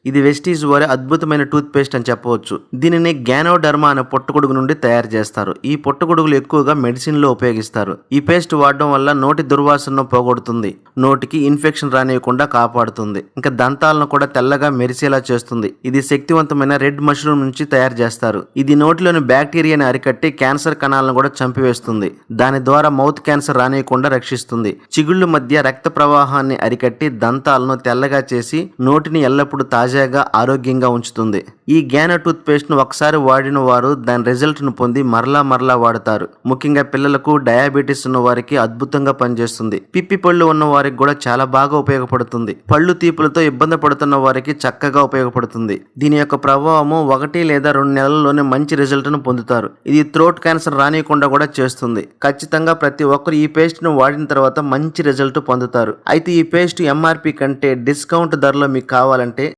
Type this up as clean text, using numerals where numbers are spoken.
ఇది వెస్టీజ్ వారి అద్భుతమైన టూత్ పేస్ట్ అని చెప్పవచ్చు. దీనిని గ్యానోడర్మా అనే పుట్టగొడుగు నుండి తయారు చేస్తారు. ఈ పుట్టగొడుగులు ఎక్కువగా మెడిసిన్ లో ఉపయోగిస్తారు. ఈ పేస్ట్ వాడడం వల్ల నోటి దుర్వాసనను పోగొడుతుంది, నోటికి ఇన్ఫెక్షన్ రానియకుండా కాపాడుతుంది, ఇంకా దంతాలను కూడా తెల్లగా మెరిసేలా చేస్తుంది. ఇది శక్తివంతమైన రెడ్ మష్రూమ్ నుంచి తయారు చేస్తారు. ఇది నోటిలోని బ్యాక్టీరియాని అరికట్టి క్యాన్సర్ కణాలను కూడా చంపివేస్తుంది. దాని ద్వారా మౌత్ క్యాన్సర్ రానియకుండా రక్షిస్తుంది. చిగుళ్ళు మధ్య రక్త ప్రవాహాన్ని అరికట్టి దంతాలను తెల్లగా చేసి నోటిని ఎల్లప్పుడూ తాజాగా ఆరోగ్యంగా ఉంచుతుంది. ఈ గ్యానో టూత్ పేస్ట్ ను ఒకసారి వాడిన వారు దాని రిజల్ట్ ను పొంది మరలా వాడతారు. ముఖ్యంగా పిల్లలకు, డయాబెటీస్ ఉన్న వారికి అద్భుతంగా పనిచేస్తుంది. పిప్పి పళ్ళు ఉన్న వారికి కూడా చాలా బాగా ఉపయోగపడుతుంది. పళ్ళు తీపులతో ఇబ్బంది పడుతున్న వారికి చక్కగా ఉపయోగపడుతుంది. దీని యొక్క ప్రభావము 1 లేదా 2 నెలల్లోనే మంచి రిజల్ట్ ను పొందుతారు. ఇది థ్రోట్ క్యాన్సర్ రానియకుండా కూడా చేస్తుంది. ఖచ్చితంగా ప్రతి ఒక్కరు ఈ పేస్ట్ ను వాడిన తర్వాత మంచి రిజల్ట్ పొందుతారు. అయితే ఈ పేస్ట్ ఎంఆర్పి కంటే డిస్కౌంట్ ధరలో మీకు కావాలంటే